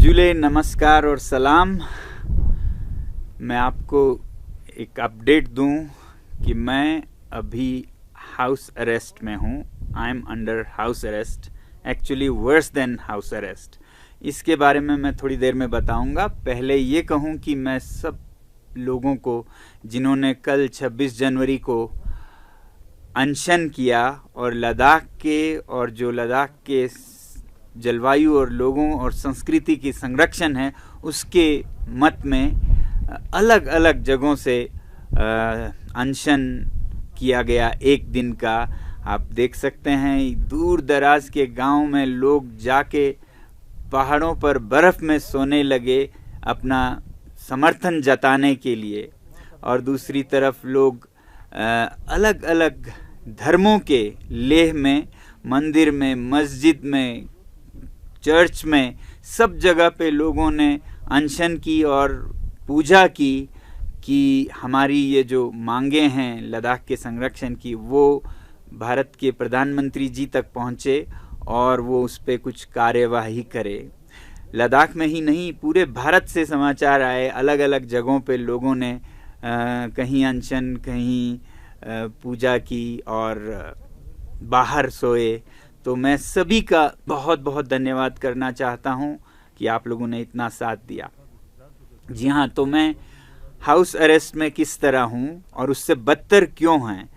मंजुले, नमस्कार और सलाम। मैं आपको एक अपडेट दूं कि मैं अभी हाउस अरेस्ट में हूं। I am under house arrest, actually worse than house arrest. इसके बारे में मैं थोड़ी देर में बताऊंगा। पहले ये कहूं कि मैं सब लोगों को जिन्होंने कल 26 जनवरी को अनशन किया और लद्दाख के जलवायु और लोगों और संस्कृति की संरक्षण है, उसके मत में अलग अलग जगहों से अनशन किया गया एक दिन का। आप देख सकते हैं दूर दराज के गांव में लोग जाके पहाड़ों पर बर्फ़ में सोने लगे अपना समर्थन जताने के लिए, और दूसरी तरफ लोग अलग अलग धर्मों के लेह में, मंदिर में, मस्जिद में, चर्च में, सब जगह पे लोगों ने अनशन की और पूजा की कि हमारी ये जो मांगे हैं लद्दाख के संरक्षण की, वो भारत के प्रधानमंत्री जी तक पहुँचे और वो उस पर कुछ कार्यवाही करे। लद्दाख में ही नहीं, पूरे भारत से समाचार आए, अलग अलग जगहों पे लोगों ने कहीं अनशन, कहीं पूजा की और बाहर सोए। तो मैं सभी का बहुत बहुत धन्यवाद करना चाहता हूं कि आप लोगों ने इतना साथ दिया। जी हाँ, तो मैं हाउस अरेस्ट में किस तरह हूं और उससे बदतर क्यों हैं।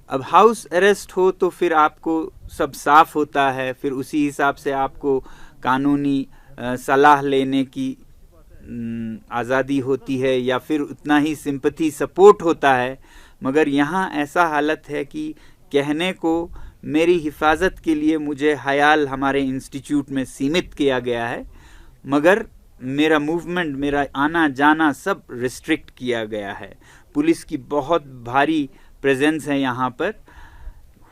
अब हाउस अरेस्ट हो तो फिर आपको सब साफ होता है, फिर उसी हिसाब से आपको कानूनी सलाह लेने की आज़ादी होती है या फिर उतना ही सिंपैथी सपोर्ट होता है। मगर यहाँ ऐसा हालत है कि कहने को मेरी हिफाजत के लिए मुझे हयाल हमारे इंस्टीट्यूट में सीमित किया गया है, मगर मेरा मूवमेंट, मेरा आना जाना सब रिस्ट्रिक्ट किया गया है। पुलिस की बहुत भारी प्रेजेंस है यहाँ पर।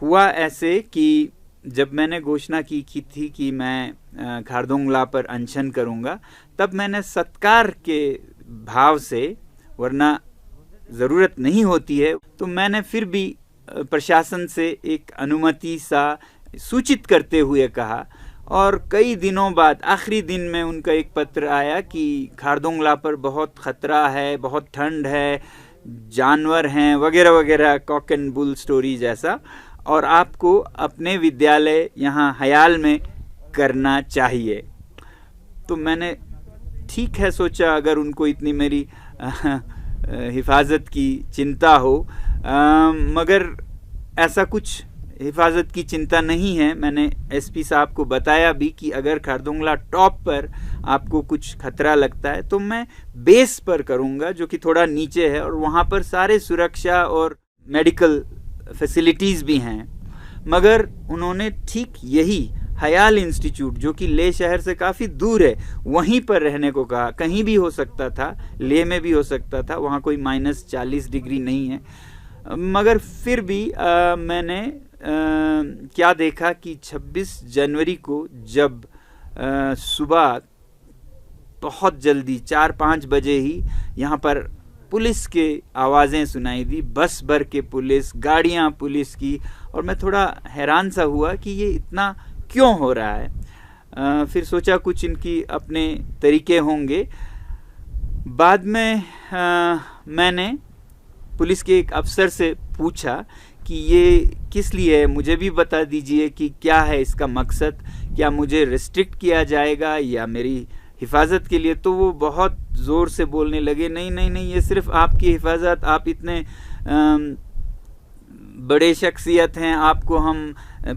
हुआ ऐसे कि जब मैंने घोषणा की थी कि मैं खारदुंग ला पर अनशन करूँगा, तब मैंने सत्कार के भाव से, वरना ज़रूरत नहीं होती है, तो मैंने फिर भी प्रशासन से एक अनुमति सा सूचित करते हुए कहा। और कई दिनों बाद आखिरी दिन में उनका एक पत्र आया कि खारदुंग ला पर बहुत ख़तरा है, बहुत ठंड है, जानवर हैं वगैरह वगैरह, कॉक एंड बुल स्टोरी जैसा, और आपको अपने विद्यालय यहाँ हयाल में करना चाहिए। तो मैंने ठीक है सोचा, अगर उनको इतनी मेरी हिफाजत की चिंता हो, मगर ऐसा कुछ हिफाजत की चिंता नहीं है। मैंने एसपी साहब को बताया भी कि अगर खारदुंग ला टॉप पर आपको कुछ खतरा लगता है तो मैं बेस पर करूँगा, जो कि थोड़ा नीचे है, और वहाँ पर सारे सुरक्षा और मेडिकल फैसिलिटीज़ भी हैं। मगर उन्होंने ठीक यही हयाल इंस्टीट्यूट, जो कि लेह शहर से काफ़ी दूर है, वहीं पर रहने को कहा। कहीं भी हो सकता था, लेह में भी हो सकता था, वहाँ कोई -40 डिग्री नहीं है। मगर फिर भी मैंने क्या देखा कि 26 जनवरी को जब सुबह बहुत जल्दी 4-5 बजे ही यहाँ पर पुलिस के आवाज़ें सुनाई दी, बस भर के पुलिस, गाड़ियाँ पुलिस की, और मैं थोड़ा हैरान सा हुआ कि ये इतना क्यों हो रहा है। फिर सोचा कुछ इनकी अपने तरीके होंगे। बाद में मैंने पुलिस के एक अफसर से पूछा कि ये किस लिए है, मुझे भी बता दीजिए कि क्या है इसका मकसद, क्या मुझे रिस्ट्रिक्ट किया जाएगा या मेरी हिफाजत के लिए। तो वो बहुत ज़ोर से बोलने लगे, नहीं नहीं नहीं, ये सिर्फ आपकी हिफाजत, आप इतने बड़े शख्सियत हैं, आपको हम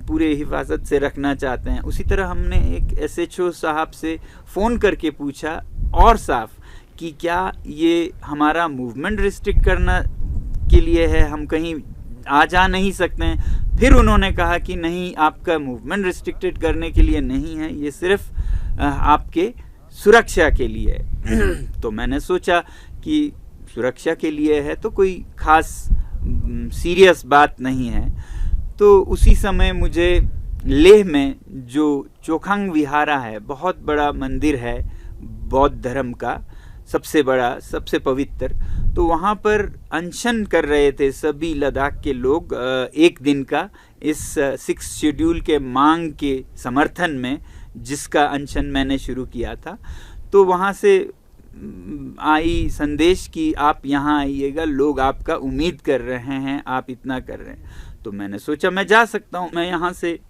पूरे हिफाजत से रखना चाहते हैं। उसी तरह हमने एक SHO साहब से फ़ोन करके पूछा और साफ कि क्या ये हमारा मूवमेंट रिस्ट्रिक्ट करना के लिए है, हम कहीं आ जा नहीं सकते हैं। फिर उन्होंने कहा कि नहीं, आपका मूवमेंट रिस्ट्रिक्टेड करने के लिए नहीं है, ये सिर्फ आपके सुरक्षा के लिए है। तो मैंने सोचा कि सुरक्षा के लिए है तो कोई ख़ास सीरियस बात नहीं है। तो उसी समय मुझे लेह में जो चोखांग विहारा है, बहुत बड़ा मंदिर है बौद्ध धर्म का, सबसे बड़ा, सबसे पवित्र, तो वहाँ पर अनशन कर रहे थे सभी लद्दाख के लोग एक दिन का, इस 6 शेड्यूल के मांग के समर्थन में, जिसका अनशन मैंने शुरू किया था। तो वहाँ से आई संदेश कि आप यहाँ आइएगा, लोग आपका उम्मीद कर रहे हैं, आप इतना कर रहे हैं। तो मैंने सोचा मैं जा सकता हूँ। मैं यहाँ से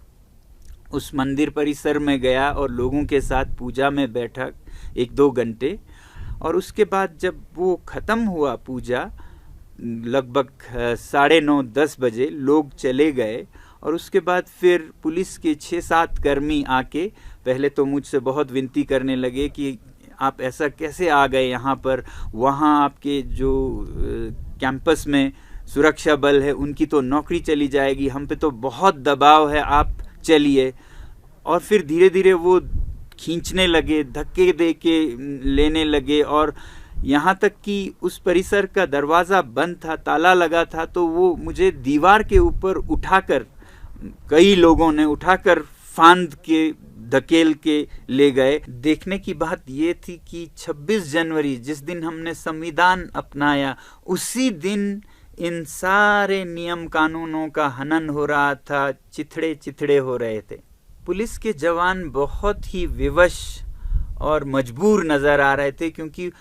उस मंदिर परिसर में गया और लोगों के साथ पूजा में बैठा 1-2 घंटे, और उसके बाद जब वो ख़त्म हुआ पूजा, लगभग 9:30-10 बजे लोग चले गए, और उसके बाद फिर पुलिस के 6-7 कर्मी आके पहले तो मुझसे बहुत विनती करने लगे कि आप ऐसा कैसे आ गए यहाँ पर, वहाँ आपके जो कैंपस में सुरक्षा बल है उनकी तो नौकरी चली जाएगी, हम पे तो बहुत दबाव है, आप चलिए। और फिर धीरे धीरे वो खींचने लगे, धक्के दे के लेने लगे, और यहाँ तक कि उस परिसर का दरवाज़ा बंद था, ताला लगा था, तो वो मुझे दीवार के ऊपर उठाकर, कई लोगों ने उठाकर फांद के धकेल के ले गए। देखने की बात ये थी कि 26 जनवरी जिस दिन हमने संविधान अपनाया, उसी दिन इन सारे नियम कानूनों का हनन हो रहा था, चिथड़े चिथड़े हो रहे थे। पुलिस के जवान बहुत ही विवश और मजबूर नज़र आ रहे थे, क्योंकि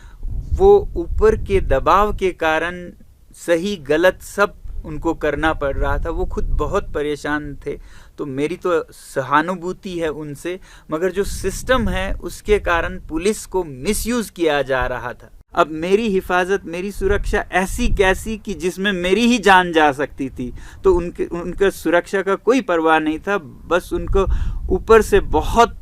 वो ऊपर के दबाव के कारण सही गलत सब उनको करना पड़ रहा था। वो खुद बहुत परेशान थे। तो मेरी तो सहानुभूति है उनसे, मगर जो सिस्टम है उसके कारण पुलिस को मिसयूज़ किया जा रहा था। अब मेरी हिफाजत, मेरी सुरक्षा ऐसी कैसी कि जिसमें मेरी ही जान जा सकती थी, तो उनका सुरक्षा का कोई परवाह नहीं था। बस उनको ऊपर से बहुत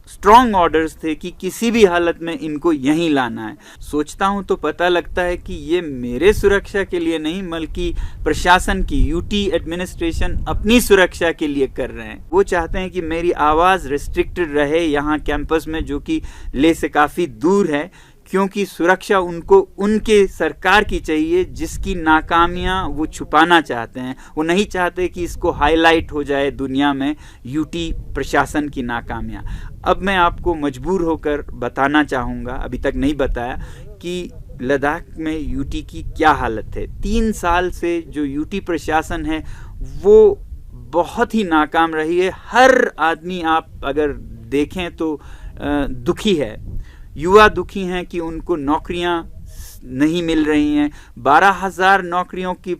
स्ट्रॉन्ग ऑर्डर्स थे कि किसी भी हालत में इनको यहीं लाना है। सोचता हूं तो पता लगता है कि ये मेरे सुरक्षा के लिए नहीं, बल्कि प्रशासन की, यूटी एडमिनिस्ट्रेशन अपनी सुरक्षा के लिए कर रहे हैं। वो चाहते हैं कि मेरी आवाज़ रिस्ट्रिक्टेड रहे यहाँ कैंपस में, जो कि ले से काफ़ी दूर है, क्योंकि सुरक्षा उनको उनके सरकार की चाहिए जिसकी नाकामियां वो छुपाना चाहते हैं। वो नहीं चाहते कि इसको हाईलाइट हो जाए दुनिया में यूटी प्रशासन की नाकामियां। अब मैं आपको मजबूर होकर बताना चाहूँगा, अभी तक नहीं बताया, कि लद्दाख में यूटी की क्या हालत है। 3 साल से जो यूटी प्रशासन है वो बहुत ही नाकाम रही है। हर आदमी आप अगर देखें तो दुखी है। युवा दुखी हैं कि उनको नौकरियां नहीं मिल रही हैं। 12,000 नौकरियों की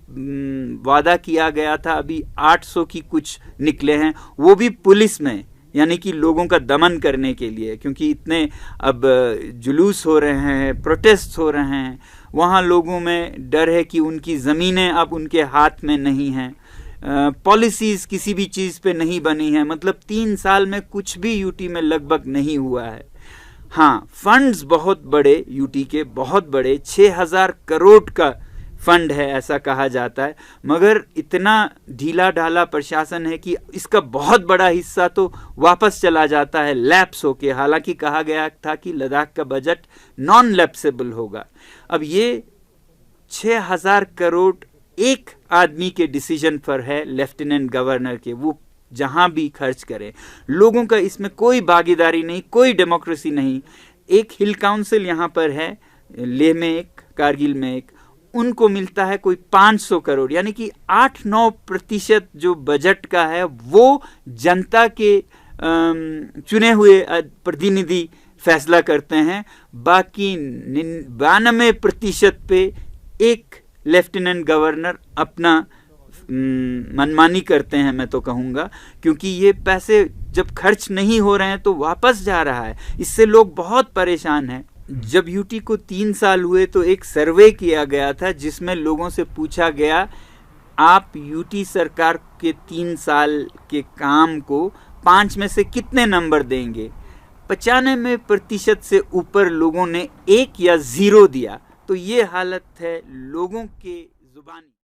वादा किया गया था, अभी 800 की कुछ निकले हैं, वो भी पुलिस में, यानी कि लोगों का दमन करने के लिए, क्योंकि इतने अब जुलूस हो रहे हैं, प्रोटेस्ट हो रहे हैं। वहाँ लोगों में डर है कि उनकी ज़मीनें अब उनके हाथ में नहीं हैं। पॉलिसीज़ किसी भी चीज़ पे नहीं बनी है। मतलब 3 साल में कुछ भी यूटी में लगभग नहीं हुआ है। हाँ, फंड्स बहुत बड़े, यूटी के बहुत बड़े, 6,000 करोड़ का फंड है ऐसा कहा जाता है, मगर इतना ढीला ढाला प्रशासन है कि इसका बहुत बड़ा हिस्सा तो वापस चला जाता है लैप्स होके। हालांकि कहा गया था कि लद्दाख का बजट नॉन लैप्सेबल होगा। अब ये 6,000 करोड़ एक आदमी के डिसीजन पर है, लेफ्टिनेंट गवर्नर के, वो जहां भी खर्च करें। लोगों का इसमें कोई भागीदारी नहीं, कोई डेमोक्रेसी नहीं। एक हिल काउंसिल यहाँ पर है, लेह में एक, कारगिल में एक, उनको मिलता है कोई 500 करोड़, यानी कि 8-9% जो बजट का है वो जनता के चुने हुए प्रतिनिधि फैसला करते हैं। बाकी 92% पे एक लेफ्टिनेंट गवर्नर अपना मनमानी करते हैं, मैं तो कहूँगा, क्योंकि ये पैसे जब खर्च नहीं हो रहे हैं तो वापस जा रहा है। इससे लोग बहुत परेशान हैं। जब यूटी को 3 साल हुए तो एक सर्वे किया गया था जिसमें लोगों से पूछा गया, आप यूटी सरकार के 3 साल के काम को 5 में से कितने नंबर देंगे। 95% से ऊपर लोगों ने 1 या 0 दिया। तो ये हालत है लोगों के जुबानी।